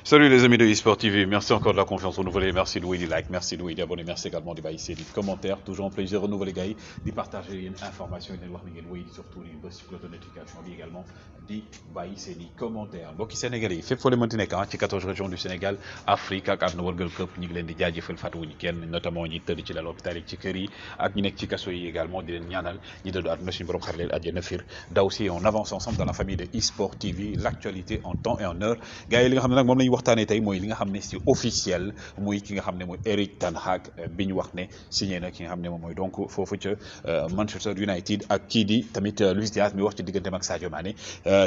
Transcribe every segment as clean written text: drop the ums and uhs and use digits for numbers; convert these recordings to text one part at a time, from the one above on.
Salut les amis de eSport TV, merci encore de la confiance renouvelée, merci de des likes, merci de des abonnés, merci également de baisser des commentaires, toujours un plaisir renouvelé gars, de partager les informations et de wax ni ngeen surtout les bës cloche de notification bi également di baisser des commentaires mbokki Sénégalais yi fépp foo leen mënti nekk ci 14 régions du Sénégal, Afrique ak àdduna wërngal këpp ñu ngi leen di jaajëfal fàttewuñu kenn notamment ñi tëdd ci lal hôpital yi ci kër yi ak ñi nekk ci kaso yi également di leen ñaanal ñi dëddu àdduna suñu borom xar leen àjjana fiir daw si on avance ensemble dans la famille de eSport TV, l'actualité en temps et en heure gars yi li nga xam ne nag moom lañu waxtaanee tey mooy li nga xam ne c'est officiel muy ki nga xam ne mooy Eric Ten Hag bi ñu wax ne signé na ki nga xam ne moom mooy donc foofu ca Manchester United ak kii di tamit Luis Diaz mi wax ci digganteem ak Sadio Mané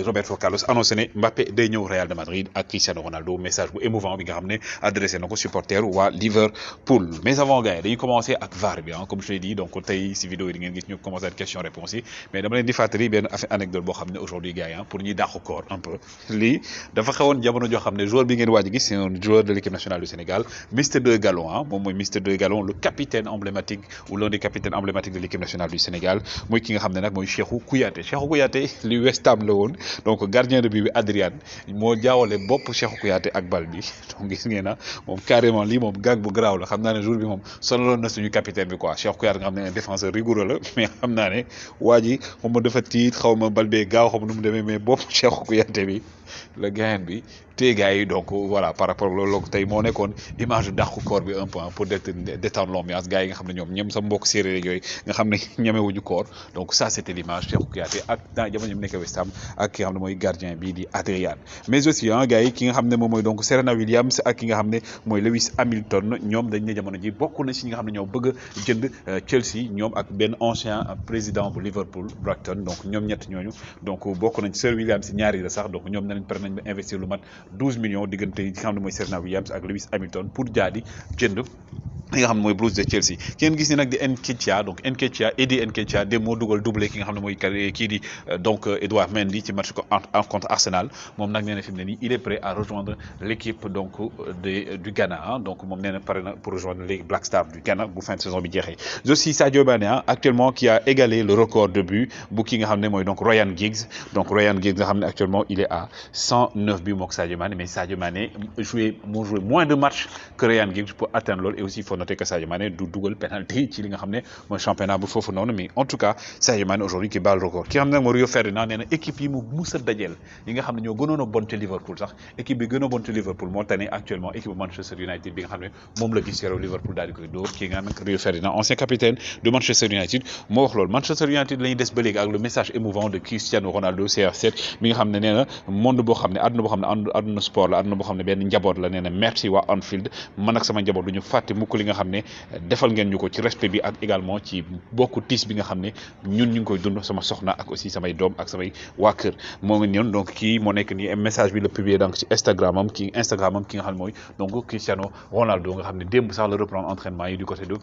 Roberto Carlos annoncé ne Mbappé day ñëw Real de Madrid ak Cristiano Ronaldo message bu émouvant bi nga xam ne adressé na ko supporter waa Liverpool mais avant gars yi dañuy commencé ak VAR bi comme je l'ai dit donc tey si vidéo yi di ngeen gis ñu commencé ak question réponse yi mais dama leen di fàttali benn anecdote boo xam ne aujourd'hui gars yi pour ñuy dàqu koor un peu lii dafa xewoon jamono joo xam ne joueur bi ngeen waaj a gis c'est un joueur de l'équipe nationale du Sénégal Mister De Galon moom mooy Mister De Galon le capitaine emblématique ou l'un des capitaines emblématiques de l'équipe nationale du Sénégal mooy ki nga xam ne nag mooy Cheikhou Kouyaté li West Ham la woon donc gardien de but bi Adrian moo jaawale bopp Cheikhou Kouyaté ak bal bi donc gis ngeen na moom carrément lii moom gag bu garaaw la xam naa ne jour bi moom sonaloon na suñu capitaine bi quoi Cheikhou Kouyaté nga xam ne un défenseur rigoureux la mais xam naa ne waa ji xaw ma dafa tiit xaw ma bal bee gaaw xaw ma nu mu demee mais bopp Cheikhou Kouyaté bi le gain bi té gars yi donc voilà par rapport loolu tey moo nekkoon image dàqu koor bi un peu pour détendre l'ambiance gars yi nga xam ne ñoom sa mbokk séeréer yooyu nga xam ne ñemewuñu koor donc ça c'était l'image Cheikhou Kouyaté ak dans jamono mu nekk West Ham ak ki nga xam ne mooy gardien bii di Adrian mais aussi gars yi ki nga xam ne moom mooy donc Serena Williams ak ki nga xam ne mooy Lewis Hamilton ñoom dañ ne jamono ji bokk na si ñi nga xam ne ñoo bëgg a jënd Chelsea ñoom ak benn ancien président bu Liverpool Bracton donc ñoom ñett ñooñu donc bokk nañ Sir Williams si ñaari la sax donc ñoom nañ pare nañ ba investir lu mat 12 millions diggante yi nga xam ne mooy Serena Williams ak Lewis Hamilton pour jaadi jënd li nga xam ne mooy Blues de Chelsea kenn gis ne nag di Nketiah donc Eddie Nketiah dem moo dugal doublé ki nga xam ne mooy kii di donc Edouard Mendy ci match contre Arsenal moom nag nee na fi mu ne nii il est prêt à rejoindre l'équipe donc du Ghana donc moom nee na pare na pour rejoindre les Black Stars du Ghana bu fin de saison bi jeexee aussi Sadio Mané actuellement qui a égalé le record de but bu ki nga xam ne mooy donc Ryan Giggs nga xam ne actuellement il est à 109 buts mook Sadio Mané mais Sadio Mané moo joué moins de matchs que Ryan Giggs pour atteindre loolu et aussi noté que Sadio Mané du dugal penalty ci li nga xam ne mooy championnat bu foofu noonu mais en tout cas Sadio Mané aujourd'hui qui bat le record ki nga xam ne nag mooy Rio Ferdinand nee na équipe yi mu mus a dajeel yi nga xam ne ñoo gënoon a bon ci Liverpool sax équipe bi gën a bon ci Liverpool moo tane actuellement équipe Manchester United bi nga xam ne moom la gis yow Liverpool daal di koy dóor ki nga nag Rio Ferdinand ancien capitaine de Manchester United moo wax loolu Manchester United la ñuy des ba léegi ak le message émouvant de Cristiano Ronaldo CR7 mi nga xam ne nee na monde boo xam ne àdduna boo xam ne àdduna sport la àdduna boo xam ne benn njaboot la nee na merci waa Anfield man ak sama njaboot du ñu fàtte mukk li nga xam ne defal ngeen ñu ko ci respect bi ak également ci bokku tiis bi nga xam ne ñun ñu ngi koy dund sama soxna ak aussi samay doom ak samay waa kër moo ngi ñoon donc kii moo nekk nii message bi la publié donc ci Instagram am ki nga xam ne mooy donc Cristiano Ronaldo nga xam ne démb sax la reprendre entraînement yi du côté de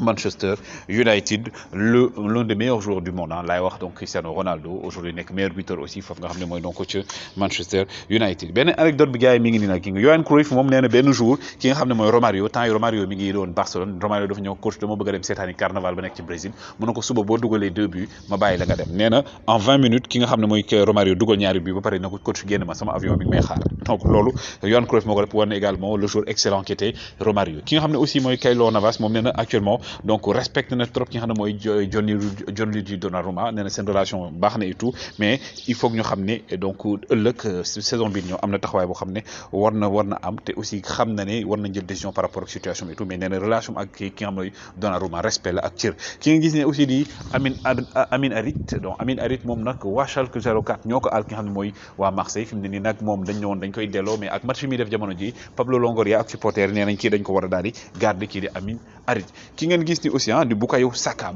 Manchester United l'un des meilleurs joueurs du monde laay wax donc Cristiano Ronaldo aujourd'hui nekk meilleur buteur aussi foofu nga xam ne mooy donc ci Manchester United benn anecdote bi gars yi mi ngi nii nag ki nga Johan Cruyff moom nee na benn jour ki nga xam ne mooy Romario temps yi Romario mi ngi doon Barcelone Romario dafa ñëw coach dama bëgg a dem seetaani carnaval ba nekk ci Brésil mu ne ko suba boo dugalee 2 buts ma bàyyi la nga dem nee na en 20 minutes ki nga xam ne mooy Romario dugal ñaari buts ba pare na ko coach génn ma sama avion bi may xaar donc loolu Johan Cruyff moo ko def war na également le joueur excellent qui était Romario ki nga xam ne aussi mooy Keylor Navas moom nee na actuellement donc respecte na trop ki nga xam ne mooy Gianluigi Donnarumma nee na seen relation baax na et tout mais il faut que ñu xam ne donc ëllëg saison bi ñoo am na taxawaay boo xam ne war na am te aussi xam na ne war na jël décision par rapport ak situation et tout mais nee na relation ak ki nga xam ne mooy Donnarumma respect la ak cër ki nga gis ne aussi di Amin Harit moom nag waa Schalke 04 ñoo ko àll ki nga xam ne mooy waa Marseille fi mu ne nii nag moom dañ koy delloo mais ak match mi def jamono ji Pablo Longoria ak supporter nee nañ kii dañ ko war a daal di garder kii di Amin Harit ki ngeen gis ni aussi di Bukayo Saka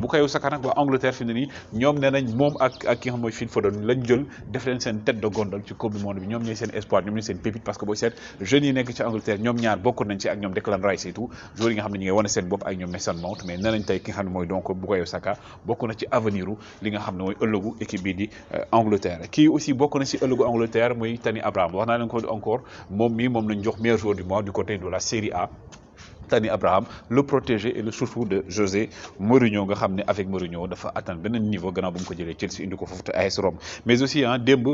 nag waa Angleterre fi mu ne nii ñoom nee nañ moom ak ki nga xam mooy Phil Foden lañ jël def leen seen tête de gondole ci coupe du monde bi ñoom ñooy seen espoir ñoom ñooy seen pépite parce que booy seet jeunes yi nekk ci Angleterre ñoom ñaar bokk nañ ci ak ñoom Declan Rice et tout joueurs yi nga xam ne ñu ngi wane seen bopp ak ñoom Mason Mount mais nee nañ tey ki nga xam ne mooy donc Bukayo Saka bokk na ci avenir u li nga xam ne mooy ëllëgu équipe bi di Angleterre kii aussi bokk na ci ëllëgu Angleterre muy Tammy Abraham wax naa leen ko encore moom lañ jox meilleur joueur du mois du côté de la Série A Tammy Abraham le protégé et le chouchou de José Mourinho nga xam avec Mourinho dafa atteindre beneen niveau gannaaw bu mu ko jëlee Chelsea indi ko foofu te AS Rome mais aussi démb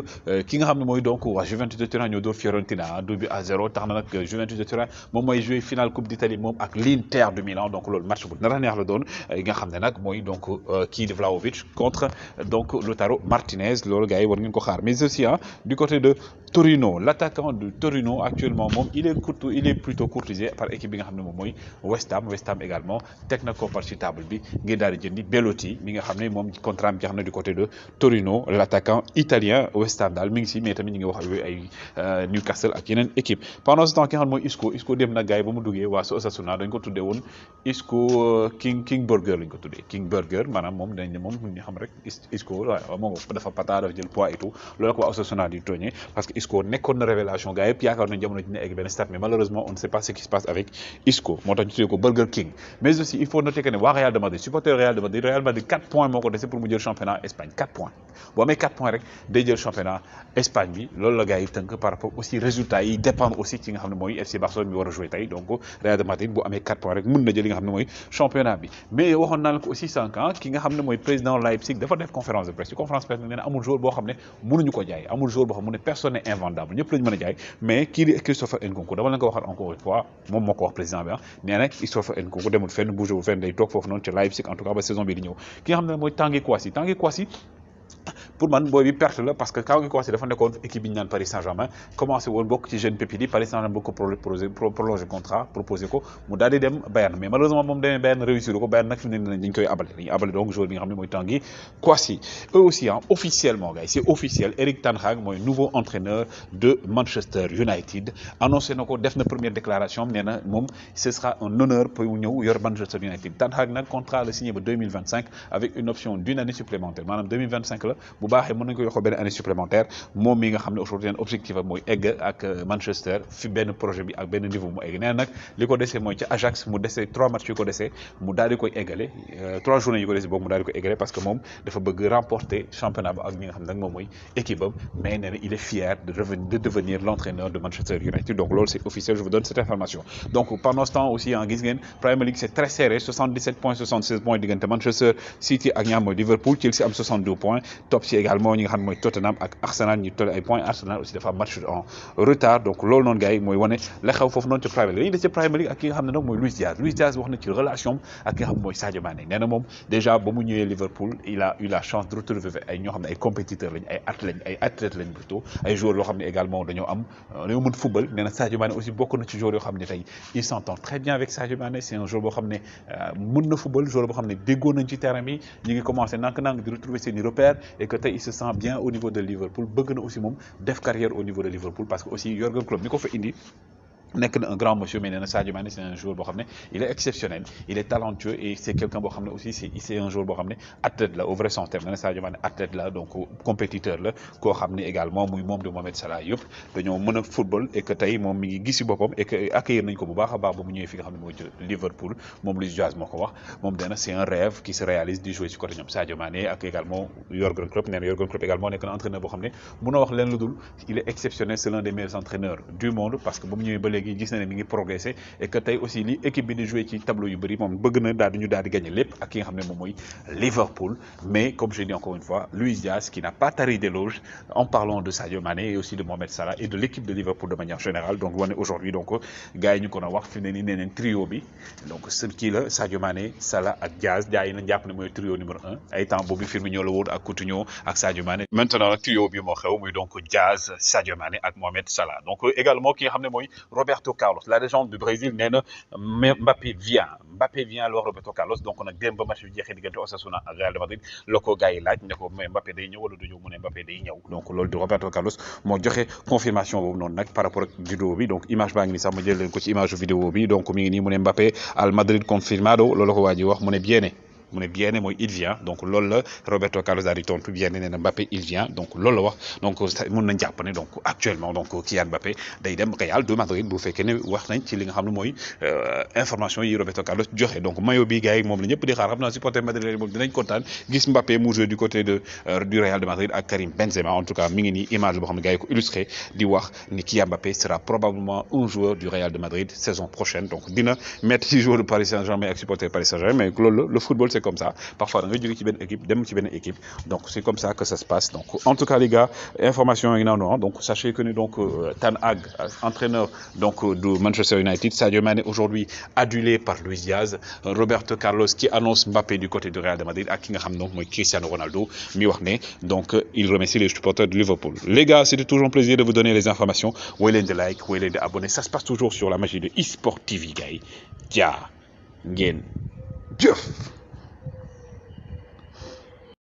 ki nga xam ne mooy donc waa Juventus de Turin ñoo dóor Fiorentina 2-0 tax na nag Juventus de Turin moom mooy jouer finale Coupe d'Italie moom ak l'Inter de Milan donc loolu match bu nar a neex la doon nga xam ne nag mooy donc kii di Vlahovic contre donc Lautaro Martinez loolu gars yi war ngeen ko xaar mais aussi du côté de Torino l'attaquant de Torino actuellement moom il est plutôt courtisé par équipe bi nga xam ne moom West Ham également teg na ko par ci table bi ngir daal di jëndi Belotti mi nga xam ne moom contrat am jeex na du côté de Torino l'attaquant italien West Ham daal mi ngi si mais tamit ñu ngi wax ay Newcastle ak yeneen équipe pendant ce temps ki nga xam ne mooy Isco dem na gars yi ba mu duggee waa Osasuna dañ ko tuddee woon Isco King Burger lañ ko tuddee King Burger maanaam moom dañ ne moom ñu xam rek Isco waaw moo nga dafa pata dafa jël poids et tout loolu la ko waa Osasuna di tooñee parce que Isco nekkoon na révélation gars yëpp yaakaar nañ jamono dina egg benn stade mais malheureusement on ne sait pas ce qui se passe avec Isco moo tax ñu tuddee ko Burger King mais aussi il faut noter que ne waa Real de Madrid supporter Real de Madrid 4 points moo ko dese pour mu jël championnat Espagne 4 points boo amee 4 points rek day jël championnat Espagne bi loolu la gars yi tënk par rapport aussi résultats yi dépendre aussi ci nga xam ne mooy FC Barcelone bi war a jouer tey donc Real de Madrid bu amee 4 points rek mën na jël li nga xam ne mooy championnat bi mais waxoon naa la ko aussi 5 ans ki nga xam ne mooy président Leipzig dafa def conférence de presse ci conférence de presse nee na amul joueur boo xam ne mënuñu ko jaay amul joueur boo xam ne personne n'est invendable ñëpp lañu mën a jaay mais kii di Christopher Nkunku dama leen ko waxal encore une fois moom moo ko wax président bi nee na Christopher Nkunku demul fenn bougé fenn day toog foofu noonu ci Leipzig en tout cas ba saison bi di ñëw ki nga xam ne mooy Tanguy Kouassi pour man booy bi perte la parce que Tanguy Kouassi dafa nekkoon équipe bi ñu naan Paris Saint-Germain commencé woon bokk ci jeune pépite yi Paris Saint-Germain bokk ko prolongé contrat proposé ko mu daal di dem Bayern mais malheureusement moom demee Bayern réussir ko Bayern nag fi mu ne dañ koy abale dañuy abale donc joueur bi nga xam ne mooy Tanguy Kouassi eux aussi officiellement gars c'est officiel Eric Ten Hag mooy nouveau entraîneur de Manchester United annoncé na ko def na première déclaration nee na moom ce sera un honneur pour mu ñëw yor Manchester United Ten Hag nag contrat la signé ba 2025 avec une option d'une année supplémentaire maanaam 2025 la bu baaxee mën nañu ko yoxoo benn année supplémentaire moom mi nga xam ne aujourd'hui objectif am mooy egg ak Manchester fi benn projet bi ak benn niveau mu egg nee nag li ko desee mooy ca Ajax mu desee 3 matchs yu ko desee mu daal di koy eggale 3 journées yu ko desee boobu mu daal di koy eggale parce que moom dafa bëgg remporter championnat ba ak ñi nga xam ne nag moom mooy équipe am mais nee na il est fier de devenir l'entraîneur de Manchester United donc loolu c'est officiel je vous donne cette information donc pendant ce temps aussi gis ngeen Premier League c'est très serré 77 points 76 points diggante Manchester City ak ñaam mooy Liverpool Chelsea am 62 points top si également ñi nga xam ne mooy Tottenham ak Arsenal ñu toll ay points Arsenal aussi dafa match en retard donc loolu noonu gars yi mooy wane la xew foofu noonu ci Premier League dañuy des ci Premier League ak ki nga xam ne nag mooy Luis Diaz wax na ci relation ak ki nga xam ne mooy Sadio Mané nee na moom déjà ba mu ñëwee Liverpool il a eu la chance de retrouver ay ñoo xam ne ay compétiteurs lañ ay athlètes lañ plutôt ay joueurs yoo xam ne également dañoo mën football nee na Sadio Mané aussi bokk na ci joueurs yoo xam ne tey il s'entend très bien avec Sadio Mané c'est un joueur boo xam ne mën na football joueur boo xam ne déggoo nañ ci terrain bi ñu ngi commencé nank-nank di retrouver seen i repères et que tey il se sent bien au niveau de Liverpool bëgg na aussi moom def carrière au niveau de Liverpool parce que aussi Jürgen Klopp mi ko fa indi nekk na un grand monsieur mais nee na Sadio Mané c'est un joueur boo xam ne il est exceptionnel il est talentueux et c'est quelqu'un boo xam ne aussi c'est un joueur boo xam ne athlète la au vrai sens terme nee na Sadio Mané athlète la donc compétiteur la koo xam ne également muy moom de Mohamed Salah yëpp dañoo mën a football et que tey moom mi ngi gisi boppam et que accueillir nañ ko bu baax a baax ba mu ñëwee fi nga xam ne mooy Liverpool moom Luis Diaz moo ko wax moom nee na c'est un rêve qui se réalise di jouer ci côté ñoom Sadio Mané ak également Jürgen Klopp nee na Jürgen Klopp également nekk na entraîneur boo xam ne mënoo wax leen lu dul il est exceptionnel c'est l'un des meilleurs entraîneurs du monde parce que ba mu ñëwee ba léegi gis na ne mi ngi progressé et que tey aussi li équipe bi di jouer ci tableau yu bëri moom bëgg na daal di gagner lépp ak ki nga xam ne moom mooy Liverpool mais comme je dis encore une fois Luis Diaz qui n'a pas tari d'éloges en parlant de Sadio Mané et aussi de Mohamed Salah et de l'équipe de Liverpool de manière générale donc wane aujourd'hui donc gars yi ñu ko na wax fi ne nii nee neen trio bi donc seen kii la Sadio Mané Salah ak Diaz gars yi nañ jàpp ne mooy trio numéro 1 ay temps boobu Firmino la woon ak Coutinho ak Sadio Mané maintenant nag trio bi moo xew muy donc Diaz Sadio Mané ak Mohamed Salah donc également ki nga xam ne mooy Roberto Carlos la légende du Brésil nee na Mbappé vient alors Roberto Carlos donc nag démb ba match bi jeexee diggante Osasuna ak Real de Madrid la ko gars yi laaj ne ko mais Mbappé day ñëw wala du ñëw mu ne Mbappé day ñëw donc loolu di Roberto Carlos moo joxe confirmation boobu noonu nag par rapport ak vidéo bi donc image baa ngi nii sax ma jël leen ko ci image vidéo bi donc mi ngi nii mu ne Mbappé al Madrid confirmado loolu la ko waa ji wax mu ne bien mu ne bien mooy il vient donc loolu la Roberto Carlos daal di tontu bien nee na Mbappé il vient donc loolu la wax donc mun nañ jàpp ne donc actuellement donc Kylian Mbappé day dem Real de Madrid bu fekkee ne wax nañ ci li nga xam ne mooy information yi Roberto Carlos joxe donc maillot bi gars yi moom la ñëpp di xaar xam naa supporter madrilène moom dinañ kontaan gis Mbappé mu jouer du côté de du Real de Madrid ak Karim Benzema en tout cas mi ngi nii image boo xam ne gars yi ko illustré di wax ni Kylian Mbappé sera probablement un joueur du Real de Madrid saison prochaine donc dina mettre ci joueur de Paris Saint-Germain ak supporter Paris Saint-Germain mais loolu le football c'est comme ça parfois da ngay jóge ci benn équipe dem ci benn équipe donc c'est comme ça que ça se passe donc en tout cas les gars information yi noonu donc sachez que donc Ten Hag entraîneur donc de Manchester United Sadio Mané aujourd'hui adulé par Luis Diaz Roberto Carlos qui annonce Mbappé du côté du Real de Madrid ak ki nga xam donc mooy Cristiano Ronaldo mi wax ne donc il remercie les supporters de Liverpool. Les gars, c'était toujours un plaisir de vous donner les informations. Woy leen di like, woy leen di abonner. Ça se passe toujours sur la magie de eSport TV, gars. Dia ngeen jëf.